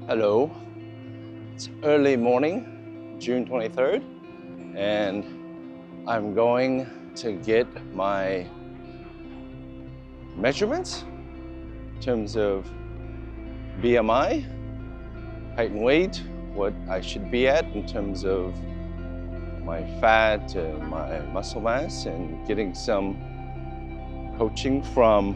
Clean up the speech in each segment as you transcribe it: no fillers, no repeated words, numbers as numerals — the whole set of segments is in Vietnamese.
Hello, it's early morning, June 23rd, and I'm going to get my measurements in terms of BMI, height and weight, what I should be at in terms of my fat and my muscle mass, and getting some coaching from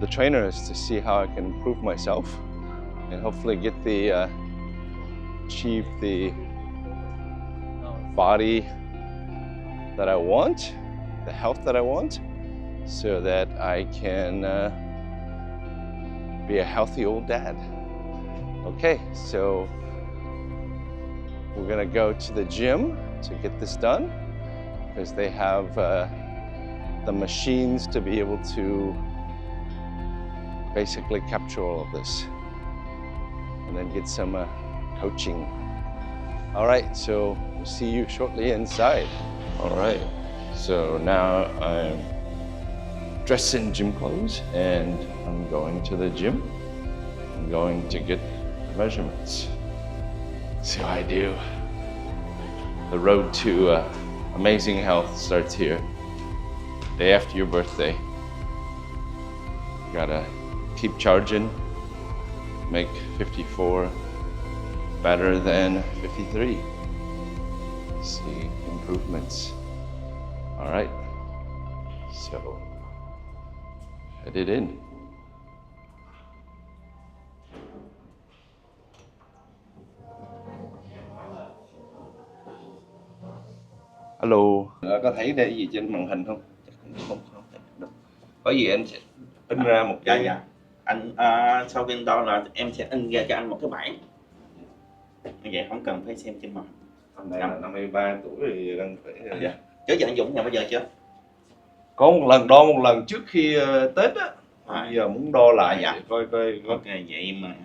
the trainers to see how I can improve myself and hopefully get achieve the body that I want, the health that I want, so that I can be a healthy old dad. Okay, so we're gonna go to the gym to get this done because they have the machines to be able to basically capture all of this and then get some coaching. All right, so we'll see you shortly inside. All right, so now I'm dressed in gym clothes and I'm going to the gym. I'm going to get measurements. See how I do. The road to amazing health starts here. Day after your birthday. You gotta keep charging. Make 54 better than 53. See improvements. All right, so headed in. Hello. Có thấy đây gì trên màn hình không? Không thấy đâu. Có gì em sẽ in ra một cái. Dạ. Anh sau khi đo là em sẽ in ra cho anh một cái bảng. Như vậy không cần phải xem trên màn. Hôm nay là 53 tuổi thì đang phải. Dạ. Trước giờ anh Dũng nhà bao giờ chưa? Có một lần đo một lần trước khi Tết á. Bây giờ muốn đo lại dạ. để coi. Ok vậy mà.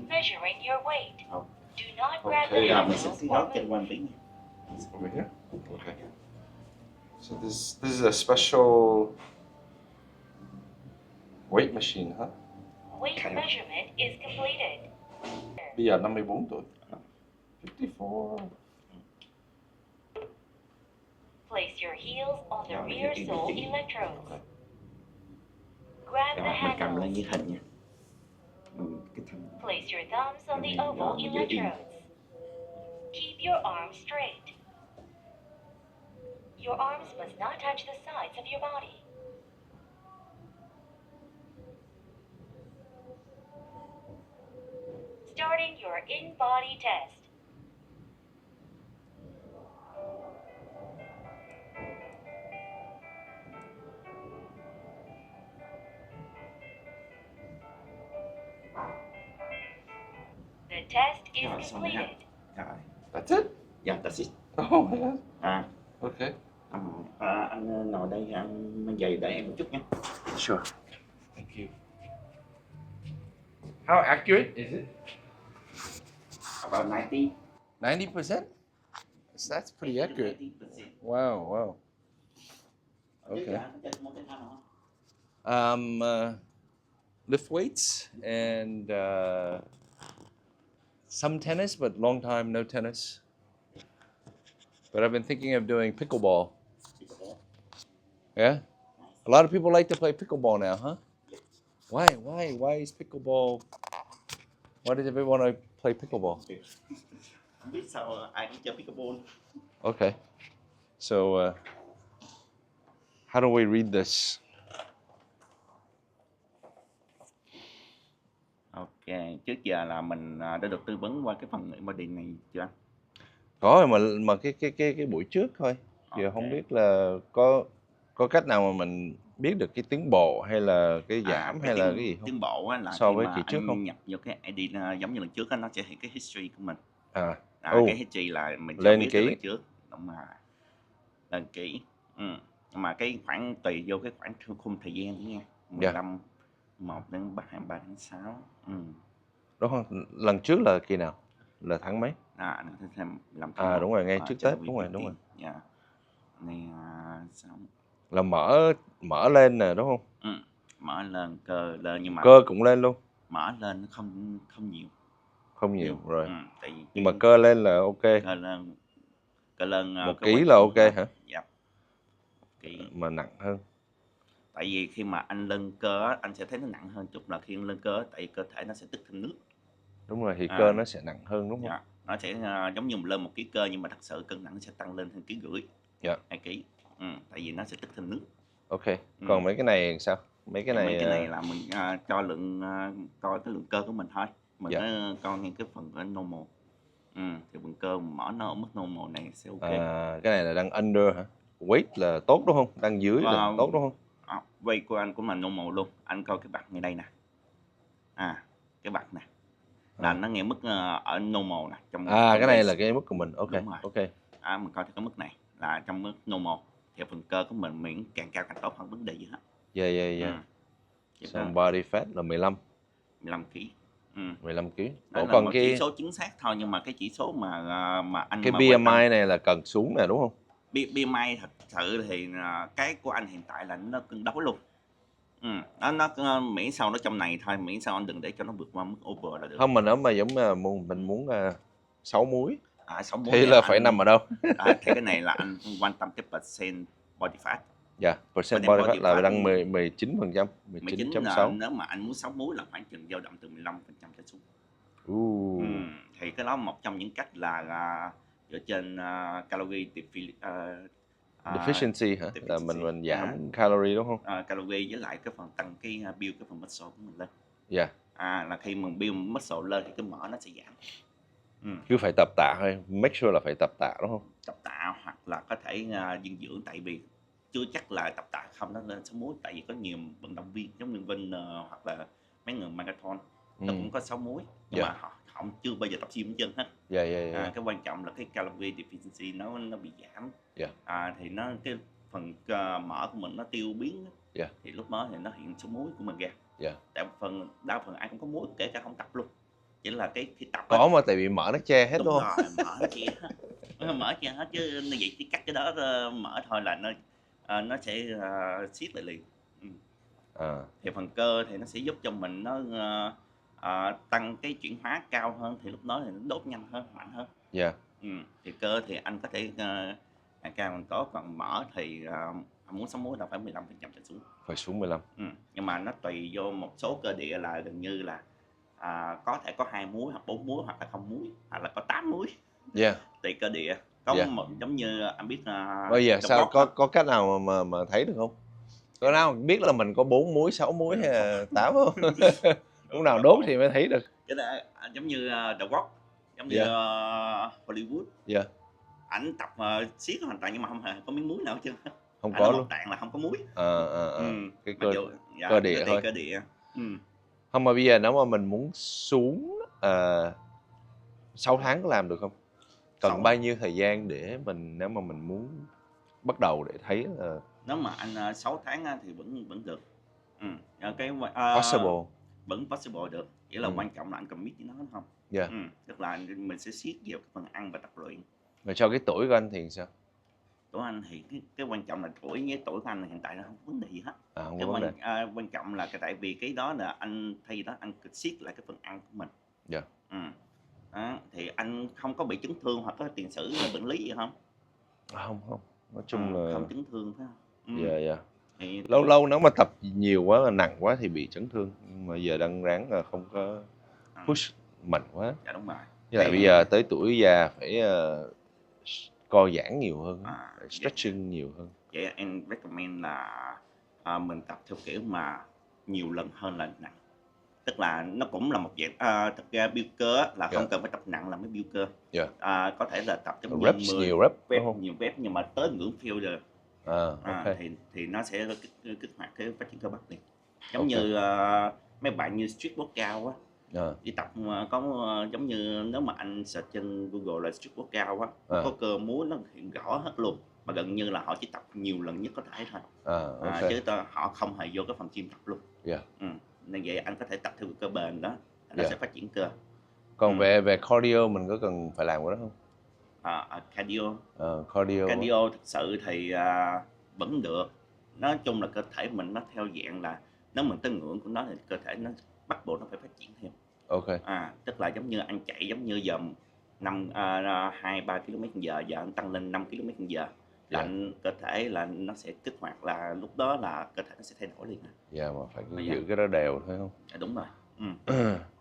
Measuring your weight. Do not grab Okay. Giờ the mình sẽ handle xí or hết move. trên quan tí. Over here. Okay. So this is a special weight machine, huh? Weight measurement is completed. Bây giờ 54 tuổi. 54. Place your heels on the rear sole electrodes. Okay. Grab the Rồi mình cầm lên như handles. hình nha. Cái thân. Place your thumbs on the oval Rồi, mình giữ yên. electrodes. Keep your arms straight. Your arms must not touch the sides of your body. Starting your in-body test. The test is Rồi, xong rồi ha. completed. Rồi. That's it? Dạ, that's it. Oh my god. Okay. Anh ngồi đây anh mang giày để em một chút nha. Sure. Thank you. How accurate is it? About 90. 90%? That's pretty accurate. 90%. Wow. Okay. Lift weights and some tennis, but long time no tennis. But I've been thinking of doing pickleball. Yeah? A lot of people like to play pickleball now, huh? Why is pickleball? Why does everyone want to play pickleball? Không biết sao ai cũng chơi pickleball. Okay. So, how do we read this? Ok, trước giờ là mình đã được tư vấn qua cái phần body này chưa anh? Có mà cái buổi trước thôi. Giờ Ok. không biết là có cách nào mà mình biết được cái tiến bộ hay là cái giảm hay là cái gì không? Tiến bộ á, là So khi với mà kỳ trước anh không? nhập vô cái ID giống như lần trước á, nó sẽ hiện cái history của mình. À. Cái history là mình Lên biết ký. lần trước, đúng rồi. Lên ký. Mà cái khoảng tùy vô cái khoảng khung thời gian đó nha. 15 1 đến 3 tháng 6. Đúng không? Lần trước là kỳ nào? Là tháng mấy? Thêm làm Đúng rồi, ngay trước Tết, đúng rồi. Dạ. Này sao? Là mở lên nè, đúng không? Mở lên cơ lên nhưng mà Cơ cũng lên luôn. mở lên nó không không nhiều. Không nhiều rồi. Tại vì Nhưng mà cơ lên là ok. Cơ lên 1 cái ký là ok hả? Dạ. Ký. Mà nặng hơn. Tại vì khi mà anh lên cơ á, anh sẽ thấy nó nặng hơn chút là khi anh lên cơ á, tại vì cơ thể nó sẽ tích thêm nước. Đúng rồi, thì cơ nó sẽ nặng hơn đúng không? Dạ. Nó sẽ giống như lên 1 ký cơ nhưng mà thật sự cân nặng nó sẽ tăng lên thêm 1,5 ký. Dạ. 2 ký. Tại vì nó sẽ tích thêm nước. Ok. Còn mấy cái này sao? Mấy cái Mấy cái này này là mình cho coi cái lượng cơ của mình thôi. Mình dạ. coi ngay cái phần ở normal. Thì phần cơ mở nó ở mức normal này sẽ ok. Cái này là đang under hả? Weight là tốt đúng không? Đang dưới là tốt đúng không? Weight của anh cũng là normal luôn. Anh coi cái bạc ngay đây nè. Cái bạc nè. Là nó nghe mức ở normal nè. Trong cái này là cái mức của mình. Ok. Đúng rồi. Ok. Mình coi cái mức này là trong mức normal. Thì phần cơ của mình miễn càng cao càng tốt, không vấn đề gì hết. Dạ. Xong body fat là 15 kg. 15 kg. Đó là Còn một cái chỉ số chính xác thôi, nhưng mà cái chỉ số mà anh cái mà BMI này là cần xuống nè đúng không? BMI thật sự thì cái của anh hiện tại là nó cân đối luôn. Nó miễn sao nó trong này thôi, miễn sao anh đừng để cho nó vượt qua mức over là được. Không, mình ở mà giống mình muốn 6 múi. 6 múi thì là phải nằm ở đâu? Thì cái này là anh quan tâm cái percent body fat. Dạ, percent body fat là đang 19%, 19.6. Nếu mà anh muốn 6 múi là khoảng chừng dao động từ 15% trở xuống. Thì cái đó một trong những cách là dựa trên calorie deficiency hả? Là mình giảm calorie đúng không? Calorie với lại cái phần tăng cái build cái phần muscle của mình lên. Dạ. Là khi mình build muscle lên thì cái mỡ nó sẽ giảm. Cứ phải tập tạ thôi, make sure là phải tập tạ đúng không? Tập tạ hoặc là có thể dinh dưỡng, tại vì chưa chắc là tập tạ không nó lên 6 múi, tại vì có nhiều vận động viên giống như Vinh hoặc là mấy người marathon nó cũng có 6 múi nhưng mà họ chưa bao giờ tập gym hết trơn hết. Dạ. Cái quan trọng là cái calorie deficiency nó bị giảm. Thì nó cái phần mỡ của mình nó tiêu biến. Thì lúc đó thì nó hiện số múi của mình ra. Đa phần ai cũng có múi, kể cả không tập luôn, chỉ là cái khi tập có mà tại vì mỡ nó che hết đúng luôn. rồi, mỡ nó che hết. Mỡ che hết chứ như vậy chỉ cắt cái đó mỡ thôi là nó sẽ siết lại liền. Thì phần cơ thì nó sẽ giúp cho mình nó tăng cái chuyển hóa cao hơn, thì lúc đó thì nó đốt nhanh hơn, mạnh hơn. Thì cơ thì anh có thể cao càng tốt, còn mỡ thì muốn sống múi là phải 15% trở xuống. Phải xuống 15. Nhưng mà nó tùy vô một số cơ địa là gần như là có thể có 2 múi hoặc 4 múi hoặc là 0 múi hoặc là có 8 múi. Tùy cơ địa. Có một giống như anh biết bây giờ sao có cách nào mà thấy được không? Có nào biết là mình có 4 múi, 6 múi hay là 8 không? Lúc nào đốt thì mới thấy được. Cái đó giống như The Rock, giống như Hollywood. Ảnh tập siết hoàn toàn nhưng mà không hề có miếng múi nào hết trơn. Không có luôn. Tạng là không có múi. Cái cơ địa thôi. Cơ địa. Không, mà bây giờ nếu mà mình muốn xuống 6 tháng có làm được không? Cần bao nhiêu thời gian để nếu mà mình muốn bắt đầu để thấy là nếu mà anh 6 tháng thì vẫn được. possible. Vẫn possible được, chỉ là quan trọng là anh commit với nó không. Tức là mình sẽ siết vào cái phần ăn và tập luyện. Mà cho cái tuổi của anh thì sao? Tuổi anh thì cái quan trọng là tuổi với tuổi của anh hiện tại là không có vấn đề gì hết. Không có vấn đề. Quan trọng là tại vì cái đó là anh thay vì đó anh siết lại cái phần ăn của mình. Thì anh không có bị chấn thương hoặc có tiền sử bệnh lý gì không? Không, nói chung là không chấn thương phải không? Thì lâu nếu mà tập nhiều quá, nặng quá thì bị chấn thương, nhưng mà giờ đang ráng là không có push mạnh quá. Đúng rồi. Với lại bây giờ tới tuổi già phải co giãn nhiều hơn, stretching nhiều hơn. Vậy em recommend là mình tập theo kiểu mà nhiều lần hơn là nặng. Tức là nó cũng là một dạng thực ra build cơ là không cần phải tập nặng là mới build cơ. Có thể là tập giống reps, như nhiều rep nhưng mà tới ngưỡng failure thì nó sẽ kích hoạt cái phát triển cơ bắp liền. Giống như mấy bạn như street workout đi tập có giống như nếu mà anh search trên Google là street workout có cơ múa nó hiện rõ hết luôn, mà gần như là họ chỉ tập nhiều lần nhất có thể thôi. Chứ họ không hề vô cái phòng gym tập luôn. Nên vậy anh có thể tập theo cơ bền đó, nó sẽ phát triển cơ. Còn về cardio mình có cần phải làm cái đó không? Cardio thực sự thì vẫn được. Nói chung là cơ thể mình nó theo dạng là nếu mình tới ngưỡng của nó thì cơ thể nó bắt buộc nó phải phát triển thêm. Ok. Tức là giống như anh chạy giống như giờ 2-3 km/h, giờ anh tăng lên 5 km/h là anh cơ thể là nó sẽ kích hoạt, là lúc đó là cơ thể nó sẽ thay đổi liền. Dạ, mà phải cứ giữ cái đó đều thôi không? Đúng rồi.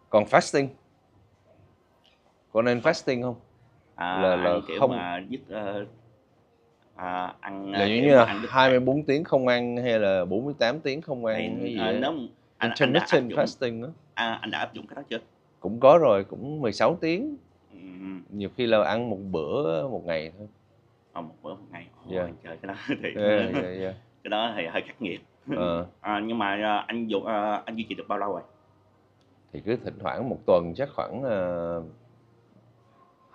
Còn fasting, có nên fasting không? Là Ăn kiểu không mà dứt ăn là giống kiểu như mà là ăn đứt 24 tiếng không ăn hay là 48 tiếng không thì ăn hay gì á? nếu anh đã áp Intermittent dụng fasting đó. anh đã áp dụng cái đó chưa? Cũng có rồi, cũng 16 tiếng. Ừm. Nhiều khi là ăn một bữa một ngày thôi. Một bữa một ngày. Yeah. Trời, cái đó thì Yeah. cái đó thì hơi khắc nghiệt. Nhưng mà anh duy trì được bao lâu rồi? Thì cứ thỉnh thoảng một tuần chắc khoảng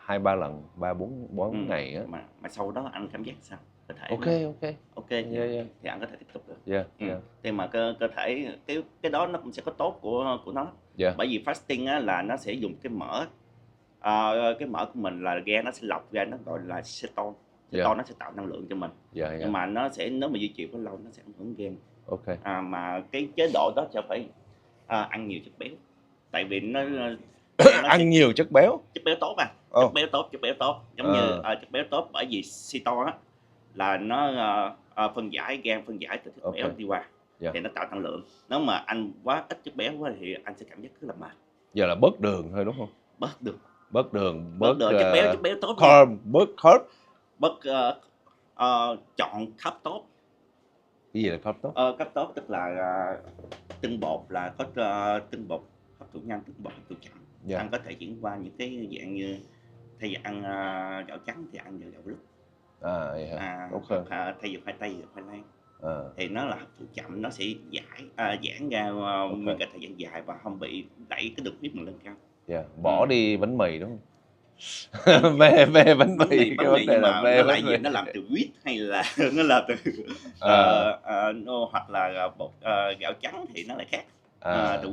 2-3 lần, 3-4 ngày á. Mà sau đó anh cảm giác sao? Cơ thể Ok. thì anh có thể tiếp tục được. Yeah. Thì mà cơ thể cái đó nó cũng sẽ có tốt của nó. Yeah. Bởi vì fasting á, là nó sẽ dùng cái mỡ, cái mỡ của mình là gan nó sẽ lọc ra, nó gọi là ceton. Ceton nó sẽ tạo năng lượng cho mình. Nhưng mà nó sẽ, nếu mà duy trì quá lâu nó sẽ ảnh hưởng gan. Ok. Mà cái chế độ đó sẽ phải ăn nhiều chất béo, tại vì nó ăn nhiều chất béo tốt chất béo tốt giống như chất béo tốt, bởi vì ceton á là nó phân giải gan, phân giải từ chất béo đi qua thì nó tạo năng lượng. Nếu mà ăn quá ít chất béo quá thì anh sẽ cảm giác rất là mệt. Giờ là bớt đường thôi đúng không? Bớt đường, chất béo tốt, bớt carb, chọn carb tốt. Cái gì là carb tốt? Carb tốt tức là tinh bột, là có tinh bột hấp thụ nhanh, tinh bột hấp thụ chậm. Anh có thể chuyển qua những cái dạng như thay vì ăn gạo trắng thì ăn gạo lứt. Thay vì khoai tây, khoai lang. Thì nó là hấp thụ chậm, nó sẽ giãn ra nguyên cả thời gian dài và không bị đẩy cái đường huyết mình lên cao. Bỏ đi bánh mì đúng không? Mê bánh mì, cái vấn đề là nó lại gì, nó làm từ wheat hay là nó làm từ hoặc là bột gạo trắng thì nó lại khác.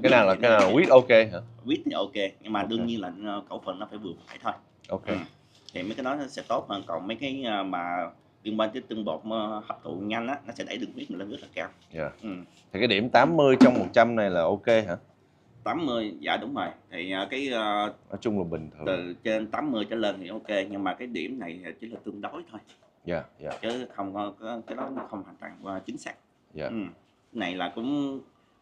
Cái nào là wheat ok hả? Wheat thì ok, nhưng mà đương nhiên là khẩu phần nó phải vừa phải thôi. Thì mấy cái đó nó sẽ tốt hơn. Còn mấy cái mà liên quan tới tinh bột hấp thụ nhanh á, nó sẽ đẩy đường huyết mình lên rất là cao. Thì cái điểm 80 trong 100 này là ok hả? 80, dạ đúng rồi. Thì cái nói chung là bình thường. Từ trên 80 trở lên thì ok, nhưng mà cái điểm này chỉ là tương đối thôi. Chứ không có cái đó nó không hoàn toàn chính xác. Này là cũng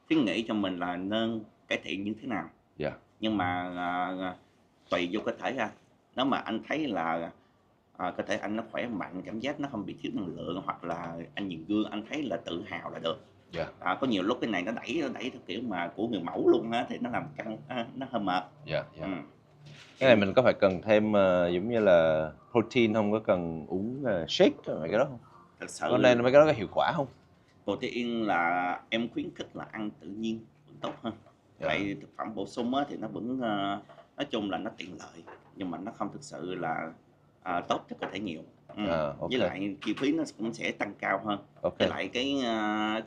khuyến nghị cho mình là nên cải thiện như thế nào. Nhưng mà tùy vô cơ thể ra. Nếu mà anh thấy là cơ thể anh nó khỏe mạnh, cảm giác nó không bị thiếu năng lượng, hoặc là anh nhìn gương anh thấy là tự hào là được. Có nhiều lúc cái này nó đẩy theo kiểu mà của người mẫu luôn á, thì nó làm căng, nó hơi mệt. Cái này mình có phải cần thêm giống như là protein không? Có cần uống shake mấy cái đó không? Thật sự có nên mấy cái đó có hiệu quả không? Protein là em khuyến khích là ăn tự nhiên vẫn tốt hơn. Vậy thực phẩm bổ sung á, thì nó vẫn nói chung là nó tiện lợi, nhưng mà nó không thực sự là tốt cho cơ thể nhiều. Với lại chi phí nó cũng sẽ tăng cao hơn. Với lại cái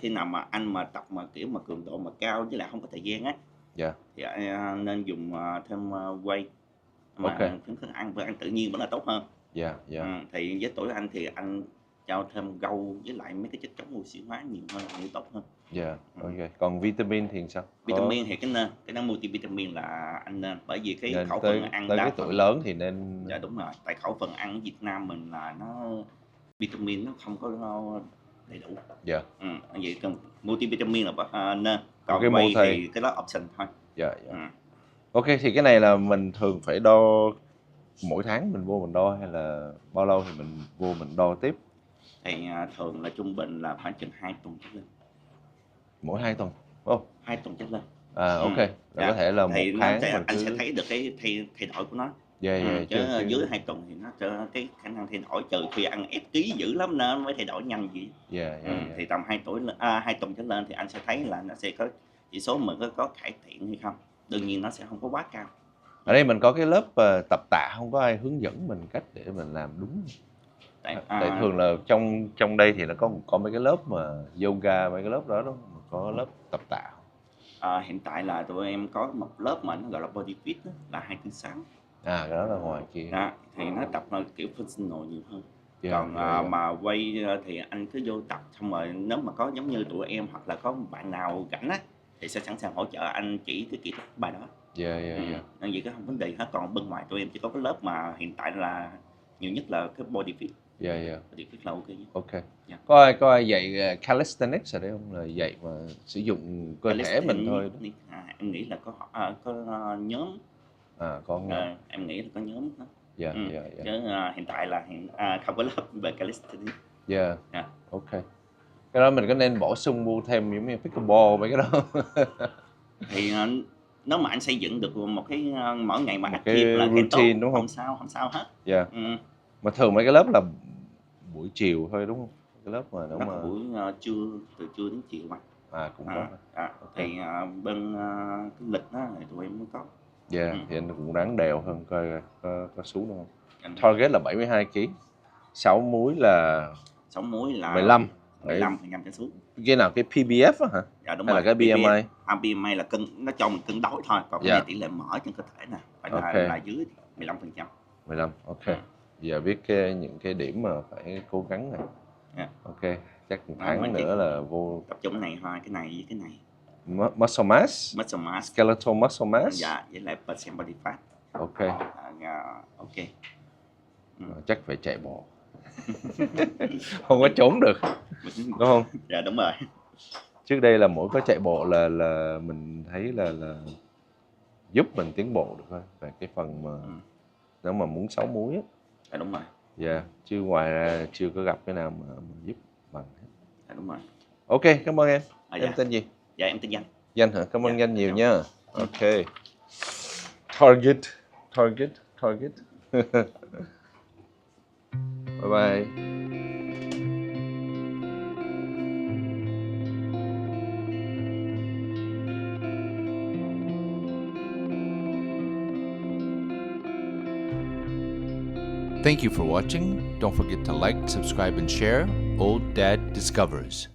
khi nào mà anh mà tập mà kiểu mà cường độ mà cao với lại không có thời gian á, thì nên dùng thêm whey. Mà khuyến khích ăn vừa ăn tự nhiên vẫn là tốt hơn. Thì với tuổi anh thì anh cho thêm rau với lại mấy cái chất chống oxy hóa nhiều hơn thì tốt hơn. Còn vitamin thì sao? Vitamin thì cái multivitamin là anh nên, bởi vì cái khẩu phần ăn tới cái tuổi lớn thì nên. Dạ đúng rồi, tại khẩu phần ăn ở Việt Nam mình là nó vitamin nó không có đầy đủ. Vậy cần multivitamin là nên. Còn cái whey thì cái đó option thôi. Ok, thì cái này là mình thường phải đo mỗi tháng mình vô mình đo, hay là bao lâu thì mình vô mình đo tiếp? Thì thường là trung bình là khoảng chừng 2 tuần trở lên. Mỗi 2 tuần? 2 tuần trở lên. Ok, có thể là một tháng anh sẽ thấy được cái thay đổi của nó. Chứ dưới 2 tuần thì nó cái khả năng thay đổi, trừ khi ăn ép ký dữ lắm nên mới thay đổi nhanh gì. Thì tầm 2 tuần trở lên thì anh sẽ thấy là nó sẽ có chỉ số mình có cải thiện hay không. Đương nhiên nó sẽ không có quá cao. Ở đây mình có cái lớp tập tạ, không có ai hướng dẫn mình cách để mình làm đúng. Tại thường là trong đây thì nó có mấy cái lớp mà yoga, mấy cái lớp đó đúng không? Có lớp tập tạ. Hiện tại là tụi em có một lớp mà nó gọi là body fit đó, là 2 thứ 6. Cái đó là ngoài kia. Thì nó tập kiểu functional nhiều hơn. Còn mà quay thì anh cứ vô tập xong rồi, nếu mà có giống như tụi em hoặc là có bạn nào rảnh á thì sẽ sẵn sàng hỗ trợ anh chỉ cái kỹ thuật bài đó. Nên vậy cái không vấn đề hết. Còn bên ngoài tụi em chỉ có cái lớp mà hiện tại là nhiều nhất là cái body fit. Body fit là ok nhé. Có ai dạy calisthenics ở đây không, là dạy mà sử dụng cơ thể mình thôi? Em nghĩ là có nhóm. Có nhóm. Em nghĩ là có nhóm đó. Chứ hiện tại là không có lớp về calisthenics. Ok. Cái đó mình có nên bổ sung mua thêm giống như pickleball mấy cái đó? Thì nếu mà anh xây dựng được một cái mỗi ngày mà cái là routine tốt, đúng không? Không sao hết. Mà thường mấy cái lớp là buổi chiều thôi đúng không? Cái lớp mà nếu mà buổi trưa, từ trưa đến chiều mà. Cũng có. Thì bên cái lịch đó thì tụi em mới có. Thì anh cũng ráng đều hơn coi có xuống đâu không. Target là 72 kg. 6 múi là 15 trở xuống. Cái nào, cái PBF á hả? Dạ đúng hay rồi. Là cái BMI? BMI là cân, nó cho mình cân đối thôi. Còn cái này tỷ lệ mỡ trên cơ thể nè phải là dưới 15%. 15, ok. Giờ biết những cái điểm mà phải cố gắng này. Ok, chắc một tháng nữa là vô. Tập trung này thôi, cái này với cái này. Muscle mass, skeletal muscle mass. Dạ, với lại percent body fat. Ok. Ok. Chắc phải chạy bộ. Không có trốn được, đúng không? Dạ đúng rồi. Trước đây là mỗi có chạy bộ là mình thấy là giúp mình tiến bộ được thôi. Về cái phần mà nếu mà muốn 6 múi á. Dạ đúng rồi. Chứ ngoài ra chưa có gặp cái nào mà giúp bằng hết. Dạ đúng rồi. Ok, cảm ơn em. Em tên gì? Dạ em tên Danh. Danh hả? Cảm ơn Danh nhiều nha. Ok. Target. Bye bye. Thank you for watching. Don't forget to like, subscribe, and share. Old Dad Discovers.